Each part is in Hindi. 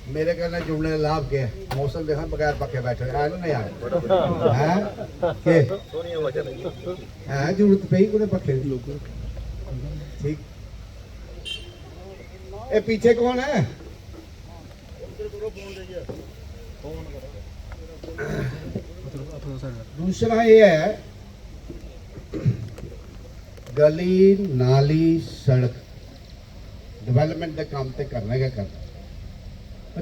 मेरे कहने जुड़ने लाभ के मौसम देखा बगैर पक्के बैठे आए नहीं आए हैं के हैं जरूरत पे ही पक्के ठीक। ए पीछे कौन है? दूसरा ये है गली नाली सड़क डिवेलपमेंट के काम ते करने का करना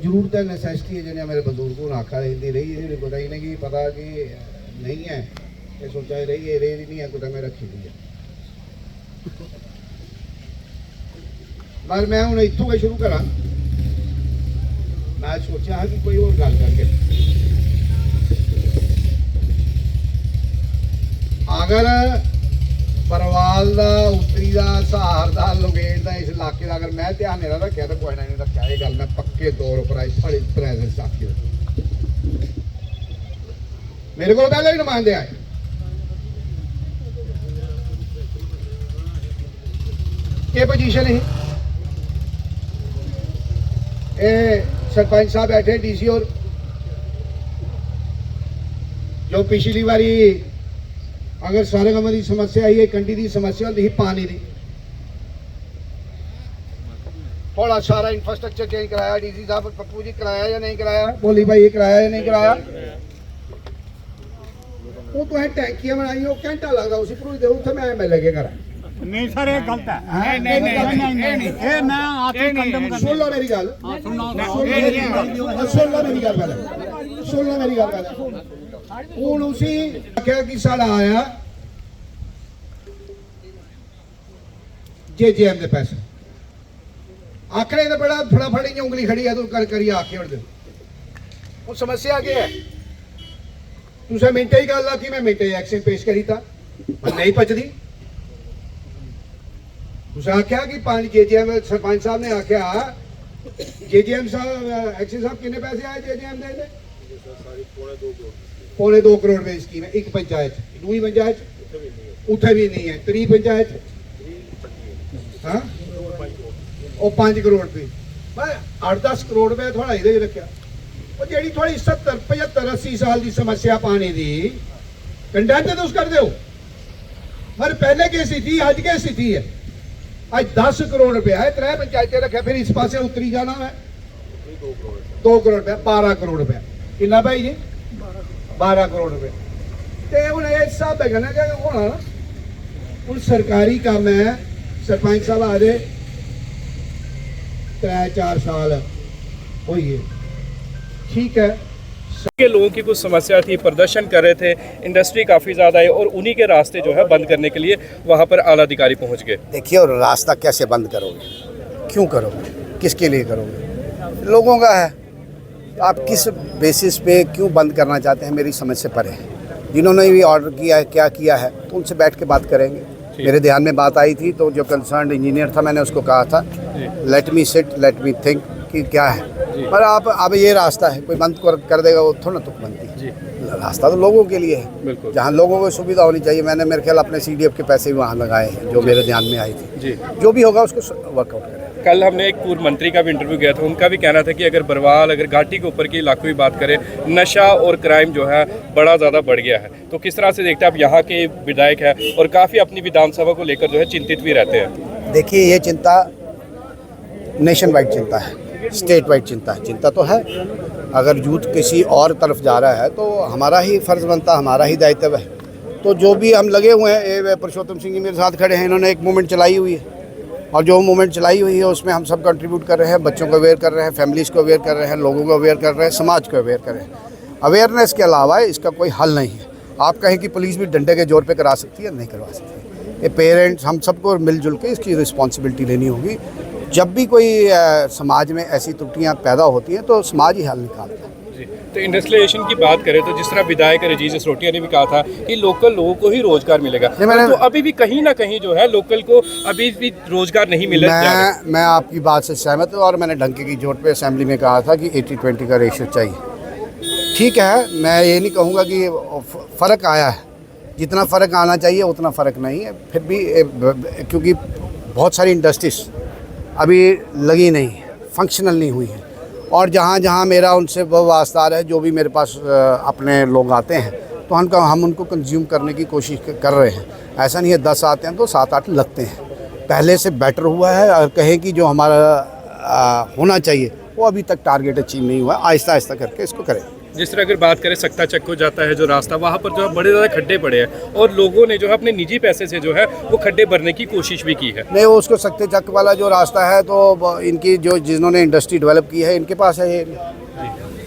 जरूरत है नैसेसिटी है जिन्हें मेरे बुजुर्गों ने आखा हिंदी रही है पता ही नहीं पता कि नहीं है ये सोचा रही है रही नहीं है कुछ में रखी हुई है पर मैं हूँ इतों का शुरू करा मैं सोचा कि कोई और गल करके अगर परवाल का उत्तरी का सहार का लोगेट का इस इलाके का अगर मैं ध्यान नहीं रखा तो कोई नहीं रखा ये गल मैं पक्के तौर पर बड़ी प्रेजेंस आखी मेरे को पहले ही नुमाइंदे आए ये पोजीशन है ये सरपंच साहब बैठे डीसी और जो पिछली बारी अगर सारे काम की समस्या आई है कंडी की समस्या होती पानी की थोड़ा सारा इंफ्रास्ट्रक्चर चेंज कराया डीसी साहब पप्पू जी कराया या नहीं कराया बोली भाई ये कराया या नहीं कराया वो तो है टैंकियां बनाई वो घंटा लगता उसी पूरी दे उठे मैं एमएलए के करा नहीं सर ये गलत है नहीं ये मैं आके कंडम कर सुन लो मेरी गल सुन लो मेरी गल पहले सुन लो मेरी गल पहले हूँ उसी आख्या कि साढ़ा आया JJM के पैसे आखने तो बड़ा फटाफट ही उंगली खड़ी है तू कर करिए आखे उड़ दे वो समस्या क्या है तुझे मिनटे ही गल आखी मैं मिनटे एक्शन पेश करी था नहीं पचदी तुझे आख्या कि पानी JJM सरपंच साहब ने आख्या JJM साहब एक्शन साहब कितने पैसे आए JJM दे पौने 2 करोड़ में स्कीम है एक पंचायत दूसरी पंचायत उठे भी नहीं है त्री पंचायत हाँ और 5 करोड़ रुपये मैं 8-10 करोड़ रुपये थोड़ा इधर रखा और जी थोड़ी 70-75-80 साल की समस्या पानी की कंडेंट तो कर दो पर पहले की स्थिति अज की स्थिति है आज 10 करोड़ रुपया है 3 पंचायतें रखे फिर इस पासे उतरी जाना है 2 करोड़ रुपया 12 करोड़ रुपया कितना भाई जी 12 करोड़ रुपये तो हूँ ये हिसाब है कहना क्या होना ना हूँ सरकारी काम है सरपंच साहब आ रहे 3-4 साल हुई है ठीक है के लोगों की कुछ समस्या थी प्रदर्शन कर रहे थे इंडस्ट्री काफ़ी ज़्यादा है और उन्हीं के रास्ते जो है बंद करने के लिए वहाँ पर आला अधिकारी पहुँच गए। देखिए और रास्ता कैसे बंद करोगे क्यों करोगे किसके लिए करोगे लोगों का है आप किस बेसिस पे क्यों बंद करना चाहते हैं मेरी समझ से परे है जिन्होंने भी ऑर्डर किया है क्या किया है तो उनसे बैठ के बात करेंगे मेरे ध्यान में बात आई थी तो जो कंसर्न इंजीनियर था मैंने उसको कहा था let me sit let me think कि क्या है पर आप अब ये रास्ता है कोई बंद कर देगा वो थोड़ा तुक बनती रास्ता तो लोगों के लिए है जहाँ लोगों को सुविधा होनी चाहिए मैंने मेरे ख्याल अपने CDF के पैसे भी वहाँ लगाए हैं जो मेरे ध्यान में आई थी जो भी होगा उसको वर्कआउट करें। कल हमने एक पूर्व मंत्री का भी इंटरव्यू किया था उनका भी कहना था कि अगर बरवाल अगर घाटी के ऊपर के इलाकों की बात करें नशा और क्राइम जो है बड़ा ज़्यादा बढ़ गया है तो किस तरह से देखते हैं आप यहाँ के विधायक हैं और काफ़ी अपनी विधानसभा को लेकर जो है चिंतित भी रहते हैं। देखिए ये चिंता नेशन वाइड चिंता है स्टेट वाइड चिंता तो है अगर यूथ किसी और तरफ जा रहा है तो हमारा ही फर्ज बनता हमारा ही दायित्व है तो जो भी हम लगे हुए हैं ये पुरुषोत्तम सिंह जी मेरे साथ खड़े हैं इन्होंने एक मूवमेंट चलाई हुई है और जो मूवमेंट चलाई हुई है उसमें हम सब कंट्रीब्यूट कर रहे हैं बच्चों को अवेयर कर रहे हैं फैमिलीज़ को अवेयर कर रहे हैं लोगों को अवेयर कर रहे हैं समाज को अवेयर कर रहे हैं अवेयरनेस के अलावा इसका कोई हल नहीं है आप कहें कि पुलिस भी डंडे के जोर पे करा सकती है नहीं करवा सकती ये पेरेंट्स हम सबको मिलजुल के इसकी रिस्पॉन्सिबिलिटी लेनी होगी जब भी कोई समाज में ऐसी त्रुटियां पैदा होती हैं तो समाज ही हल निकालता है। तो इंडस्ट्रियलाइजेशन की बात करें तो जिस तरह विधायक रजीज सिसोदिया ने भी कहा था कि लोकल लोगों को ही रोजगार मिलेगा तो अभी भी कहीं ना कहीं जो है लोकल को अभी भी रोजगार नहीं मिल रहा। मैं आपकी बात से सहमत हूँ और मैंने डंके की चोट पे असेंबली में कहा था कि 80-20 का रेशियो चाहिए ठीक है मैं ये नहीं कहूँगा कि फ़र्क आया है जितना फ़र्क आना चाहिए उतना फ़र्क नहीं है फिर भी क्योंकि बहुत सारी इंडस्ट्रीज अभी लगी नहीं फंक्शनल नहीं हुई है और जहाँ जहाँ मेरा उनसे वो वास्ता है, जो भी मेरे पास अपने लोग आते हैं तो हम उनको कंज्यूम करने की कोशिश कर रहे हैं। ऐसा नहीं है 10 आते हैं तो 7-8 लगते हैं। पहले से बेटर हुआ है, और कहें कि जो हमारा होना चाहिए वो अभी तक टारगेट अचीव नहीं हुआ। आहिस्ता आहिस्ता करके इसको करें। जिस तरह अगर बात करें सक्ता चक को जाता है जो रास्ता, वहाँ पर जो है बड़े ज़्यादा खड्डे पड़े हैं और लोगों ने जो है अपने निजी पैसे से जो है वो खड्डे भरने की कोशिश भी की है। नहीं, वो उसको सक्ते चक वाला जो रास्ता है तो इनकी जो जिन्होंने इंडस्ट्री डेवलप की है इनके पास है। ये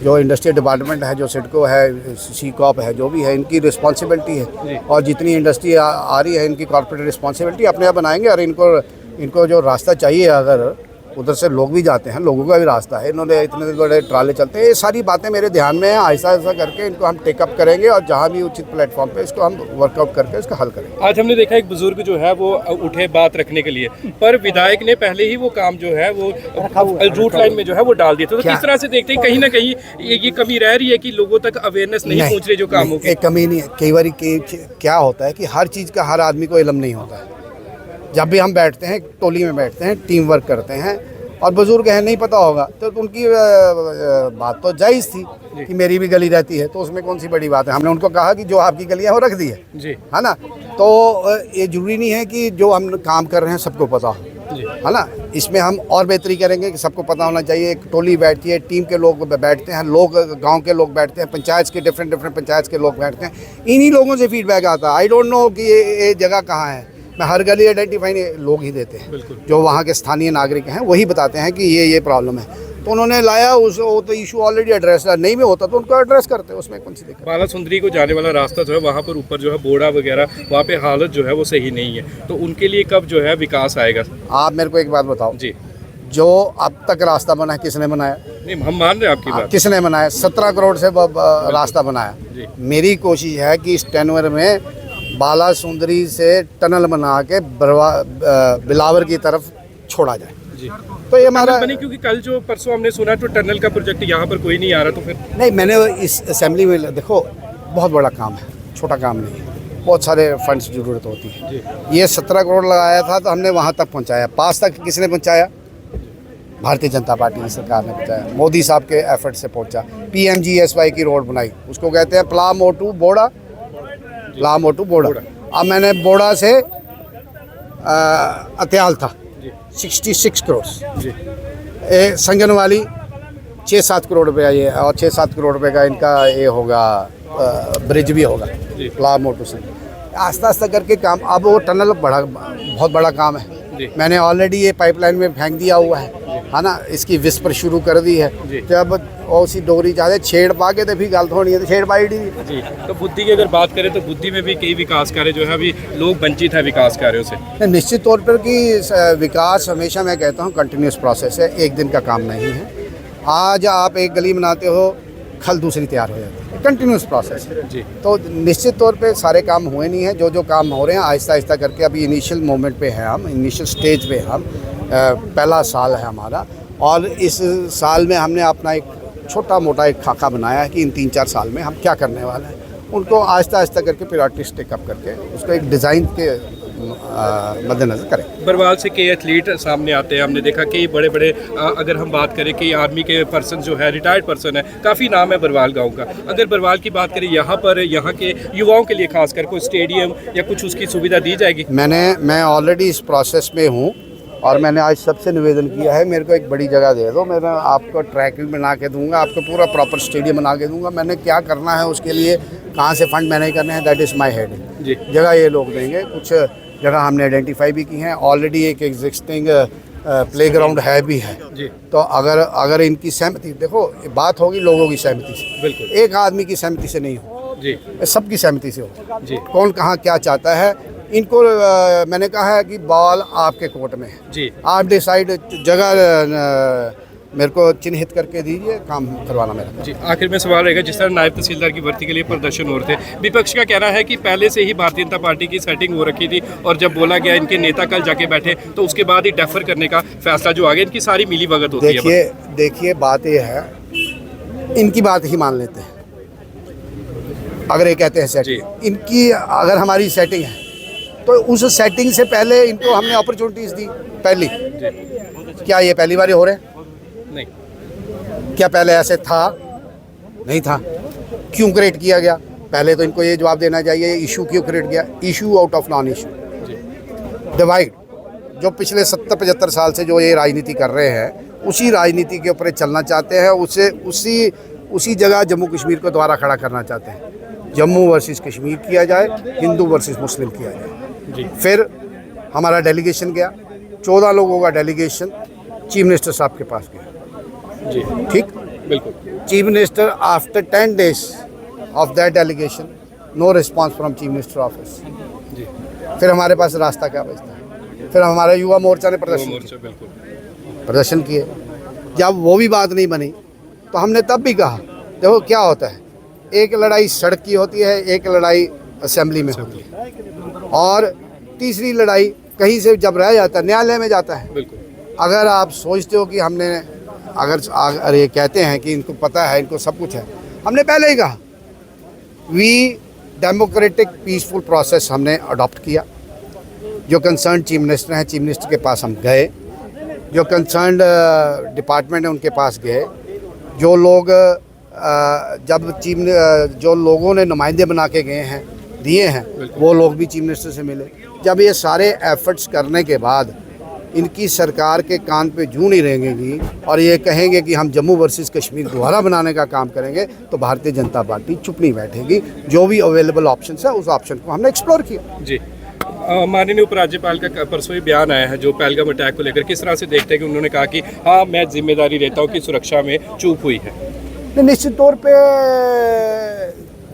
जो इंडस्ट्रियल डिपार्टमेंट है, जो सिडको है, सीकॉप है, जो भी है, इनकी रिस्पॉन्सिबिलिटी है। और जितनी इंडस्ट्री आ रही है इनकी कॉर्पोरेट रिस्पॉन्सिबिलिटी अपने आप बनाएंगे। और इनको जो रास्ता चाहिए, अगर उधर से लोग भी जाते हैं, लोगों का भी रास्ता है, इन्होंने इतने बड़े ट्राले चलते हैं, ये सारी बातें मेरे ध्यान में है। आहिस्ता आहिस्ता करके इनको हम टेकअप करेंगे और जहाँ भी उचित प्लेटफॉर्म पे इसको हम वर्कआउट करके इसका हल करेंगे। आज हमने देखा एक बुजुर्ग जो है वो उठे बात रखने के लिए, पर विधायक ने पहले ही वो काम जो है वो रूट लाइन में जो है वो डाल दिया। तो किस तरह से देखते हैं कहीं ना कहीं ये कमी रह रही है कि लोगों तक अवेयरनेस नहीं पहुँच रही जो कामों की? कमी नहीं है। कई बार क्या होता है कि हर चीज़ का हर आदमी को इल्म नहीं होता है। जब भी हम बैठते हैं, टोली में बैठते हैं, टीम वर्क करते हैं, और बुजुर्ग हैं नहीं पता होगा तो उनकी बात तो जायज़ थी कि मेरी भी गली रहती है, तो उसमें कौन सी बड़ी बात है। हमने उनको कहा कि जो आपकी गली है वो रख दी है जी, है ना। तो ये जरूरी नहीं है कि जो हम काम कर रहे हैं सबको पता हो, है ना। इसमें हम और बेहतरी करेंगे कि सबको पता होना चाहिए। एक टोली बैठती है, टीम के लोग बैठते हैं, लोग गांव के लोग बैठते हैं, पंचायत के डिफरेंट पंचायत के लोग बैठते हैं। इन्हीं लोगों से फीडबैक आता है। आई डोंट नो कि ये जगह कहाँ है। मैं हर गली आइडेंटिफाई नहीं, लोग ही देते हैं, जो वहाँ के स्थानीय नागरिक हैं वही बताते हैं कि ये प्रॉब्लम है। तो उन्होंने लाया वो तो इशू ऑलरेडी एड्रेस है, नहीं में होता तो उनको एड्रेस करते हैं, उसमें कौन सी दिक्कत। बाला सुंदरी को जाने वाला रास्ता जो है वहाँ पर ऊपर जो है बोड़ा वगैरह, वहाँ पे हालत जो है वो सही नहीं है, तो उनके लिए कब जो है विकास आएगा? आप मेरे को एक बात बताओ जी, जो अब तक रास्ता बना है किसने बनाया? नहीं हम मान रहे हैं आपकी बात। किसने बनाया? 17 करोड़ से रास्ता बनाया। मेरी कोशिश है कि इस टेन्योर में बाला सुंदरी से टनल बना के बिलावर की तरफ छोड़ा जाए। जी, तो ये हमारा बनी, क्योंकि कल जो परसों हमने सुना तो टनल का प्रोजेक्ट यहाँ पर कोई नहीं आ रहा, तो फिर नहीं, मैंने इस असेंबली में देखो बहुत बड़ा काम है, छोटा काम नहीं है, बहुत सारे फंड्स की ज़रूरत होती है। ये 17 करोड़ लगाया था तो हमने वहाँ तक पहुँचाया। पास तक किसने पहुँचाया? भारतीय जनता पार्टी की सरकार ने पहुँचाया, मोदी साहब के एफर्ट से पहुँचा। PMGSY की रोड बनाई, उसको कहते हैं प्ला मोटू बोड़ा, प्ला मोटू बोड़ा। अब मैंने बोड़ा से अत्याल था 66 करोड़, संगन वाली 6-7 करोड़ रुपया ये, और 6-7 करोड़ रुपये का इनका ये होगा, ब्रिज भी होगा प्ला मोटू से। आस्ता आस्ता करके काम, अब वो टनल बहुत बड़ा काम है। मैंने ऑलरेडी ये पाइपलाइन में फेंक दिया हुआ है ना। इसकी विस्पर शुरू कर दी है। जब उसी डोरी चाहते छेड़ पा के तो फिर गल थोड़ी है, तो छेड़ पाई जी। तो बुद्धि की अगर बात करें तो बुद्धि में भी कई विकास कार्य जो है अभी लोग वंचित है विकास कार्यों से। निश्चित तौर पर कि विकास हमेशा मैं कहता हूँ कंटिन्यूस प्रोसेस है, एक दिन का काम नहीं है। आज आप एक गली बनाते हो, कल दूसरी तैयार हो जाती है, कंटिन्यूस प्रोसेस है जी। तो निश्चित तौर पे सारे काम हुए नहीं हैं, जो काम हो रहे हैं आहिस्ता आहिस्ता करके। अभी इनिशियल मोमेंट पे है हम, इनिशियल स्टेज पे हम, पहला साल है हमारा, और इस साल में हमने अपना एक छोटा मोटा एक खाका बनाया है कि इन 3-4 साल में हम क्या करने वाले हैं। उनको आहिस्ता आहिस्ता करके प्रायोरिटीज टेकअप करके उसको एक डिज़ाइन के मद्देनजर करें। बरवाल से कई एथलीट सामने आते हैं, हमने देखा कई बड़े बड़े, अगर हम बात करें कि आर्मी के पर्सन जो है, रिटायर्ड पर्सन है, काफ़ी नाम है बरवाल गांव का। अगर बरवाल की बात करें यहाँ पर, यहाँ के युवाओं के लिए खासकर कोई स्टेडियम या कुछ उसकी सुविधा दी जाएगी? मैं ऑलरेडी इस प्रोसेस में हूँ, और मैंने आज सबसे निवेदन किया है, मेरे को एक बड़ी जगह दे दो, मैं आपको ट्रैक भी बना के दूंगा, आपको पूरा प्रॉपर स्टेडियम बना के दूंगा। मैंने क्या करना है उसके लिए, कहाँ से फंड मैनेज करने हैं, दैट इज़ माई हेड जी। जगह ये लोग देंगे, कुछ जगह हमने आइडेंटिफाई भी की हैं ऑलरेडी। एक एग्जिस्टिंग प्लेग्राउंड है भी है जी। तो अगर इनकी सहमति, देखो बात होगी लोगों की सहमति से, बिल्कुल एक आदमी की सहमति से नहीं हो जी, सबकी सहमति से हो जी। कौन कहाँ क्या चाहता है, इनको मैंने कहा है कि बॉल आपके कोर्ट में है जी, आप डिसाइड, जगह मेरे को चिन्हित करके दीजिए, काम करवाना मेरा जी। आखिर में सवाल रहेगा, जिस तरह नायब तहसीलदार की भर्ती के लिए प्रदर्शन हो रहे थे, विपक्ष का कहना है कि पहले से ही भारतीय जनता पार्टी की सेटिंग हो रखी थी, और जब बोला गया इनके नेता कल जाके बैठे तो उसके बाद ही डेफर करने का फैसला जो आ गया, इनकी सारी मिली भगत होती है। देखिए बात ये है, इनकी बात ही मान लेते हैं अगर ये कहते हैं सेटिंग, इनकी अगर हमारी सेटिंग है तो उस सेटिंग से पहले इनको हमने अपॉर्चुनिटीज़ दी पहली। क्या ये पहली बार हो रहे हैं? नहीं, क्या पहले ऐसे था? नहीं था। क्यों क्रिएट किया गया? पहले तो इनको ये जवाब देना चाहिए, इशू क्यों क्रिएट किया? Issue out of non issue, divide. जो पिछले 70-75 साल से जो ये राजनीति कर रहे हैं, उसी राजनीति के ऊपर चलना चाहते हैं। उसी जगह जम्मू कश्मीर को दोबारा खड़ा करना चाहते हैं। जम्मू वर्सेस कश्मीर किया जाए, हिंदू वर्सेस मुस्लिम किया जाए। जी। फिर हमारा डेलीगेशन गया, 14 लोगों का डेलीगेशन चीफ मिनिस्टर साहब के पास गया। जी ठीक, बिल्कुल। Chief minister after 10 days of that delegation, no response from chief minister office. जी। फिर हमारे पास रास्ता क्या बचता है? फिर हमारा युवा मोर्चा ने प्रदर्शन किए। जब वो भी बात नहीं बनी तो हमने तब भी कहा, देखो क्या होता है, एक लड़ाई सड़क की होती है, एक लड़ाई असेंबली में होती है, और तीसरी लड़ाई कहीं से जब रह जाता है न्यायालय में जाता है। बिल्कुल। अगर आप सोचते हो कि हमने अगर ये कहते हैं कि इनको पता है, इनको सब कुछ है, हमने पहले ही कहा वी डेमोक्रेटिक पीसफुल प्रोसेस हमने अडॉप्ट किया। जो कंसर्न चीफ मिनिस्टर हैं, चीफ मिनिस्टर के पास हम गए, जो कंसर्न डिपार्टमेंट है उनके पास गए, जो लोग जो लोगों ने नुमाइंदे बना के गए हैं, दिए हैं, वो लोग भी चीफ मिनिस्टर से मिले। जब ये सारे एफर्ट्स करने के बाद इनकी सरकार के कान पे जूं नहीं रहेंगी और ये कहेंगे कि हम जम्मू वर्सेस कश्मीर दोबारा बनाने का काम करेंगे, तो भारतीय जनता पार्टी चुप नहीं बैठेगी। जो भी अवेलेबल ऑप्शन है, उस ऑप्शन को हमने एक्सप्लोर किया। जी। माननीय उपराज्यपाल का परसों ही बयान आया है जो पहलगाम अटैक को लेकर, किस तरह से देखते हैं कि उन्होंने कहा कि हाँ मैं जिम्मेदारी लेता हूँ कि सुरक्षा में चूक हुई है? निश्चित तौर पे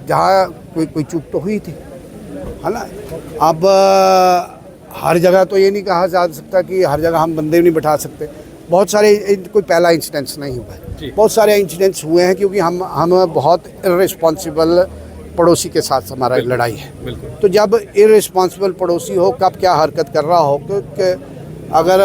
जहाँ कोई चूक तो हुई थी, है ना। अब हर जगह तो ये नहीं कहा जा सकता कि हर जगह हम बंदे नहीं बैठा सकते। बहुत सारे, कोई पहला इंसिडेंट्स नहीं हुआ है, बहुत सारे इंसिडेंट्स हुए हैं, क्योंकि हम बहुत इर्रेस्पॉन्सिबल पड़ोसी के साथ हमारा लड़ाई है। तो जब इर्रेस्पॉन्सिबल पड़ोसी हो, कब क्या हरकत कर रहा हो, कि अगर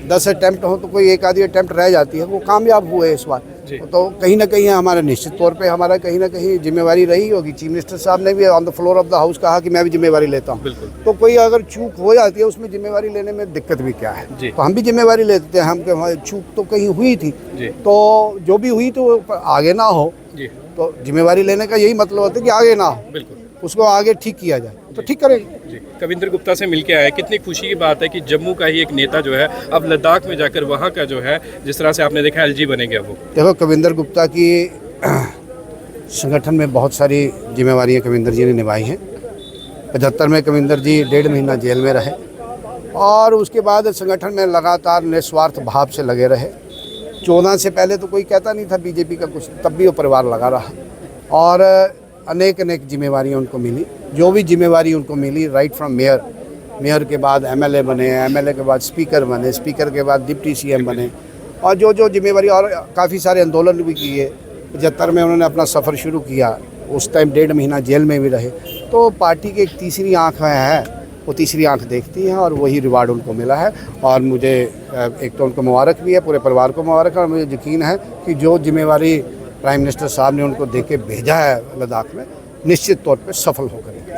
10 अटैम्प्ट हो तो कोई एक आधी अटैम्प्ट रह जाती है, वो कामयाब हुए इस बार। तो कहीं ना कहीं हमारा निश्चित तौर पे हमारा कहीं ना कहीं जिम्मेवारी रही होगी। चीफ मिनिस्टर साहब ने भी on the floor of the house कहा कि मैं भी जिम्मेवारी लेता हूँ। तो कोई अगर चूक हो जाती है, उसमें जिम्मेवारी लेने में दिक्कत भी क्या है? तो हम भी जिम्मेवारी लेते हैं। हम हमारी चूक तो कहीं हुई थी, तो जो भी हुई तो आगे ना हो। तो जिम्मेवारी लेने का यही मतलब होता है कि आगे ना हो, उसको आगे ठीक किया जाए, तो ठीक करेंगे। कविंदर गुप्ता से मिलके आए, कितनी खुशी की बात है कि जम्मू का ही एक नेता जो है अब लद्दाख में जाकर वहाँ का जो है, जिस तरह से आपने देखा एलजी बनेंगे वो। देखो, कविंदर गुप्ता की संगठन में बहुत सारी जिम्मेवारियाँ कविंदर जी ने निभाई हैं। 75 में कविंदर जी 1.5 महीना जेल में रहे, और उसके बाद संगठन में लगातार निस्वार्थ भाव से लगे रहे। 14 से पहले तो कोई कहता नहीं था बीजेपी का कुछ, तब भी वो परिवार लगा रहा, और अनेक जिम्मेवारियाँ उनको मिली। जो भी जिम्मेवारी उनको मिली, राइट फ्रॉम मेयर के बाद एमएलए बने, एमएलए के बाद स्पीकर बने, स्पीकर के बाद डिप्टी सीएम बने, और जो जिम्मेवारी, और काफ़ी सारे आंदोलन भी किए। 75 में उन्होंने अपना सफ़र शुरू किया, उस टाइम 1.5 महीना जेल में भी रहे। तो पार्टी की एक तीसरी आँख है, वो तीसरी आँख देखती है, और वही रिवार्ड उनको मिला है। और मुझे एक तो उनको मुबारक भी है, पूरे परिवार को मुबारक है, और मुझे यकीन है कि जो जिम्मेवारी प्राइम मिनिस्टर साहब ने उनको दे के भेजा है लद्दाख में, निश्चित तौर पे सफल होकर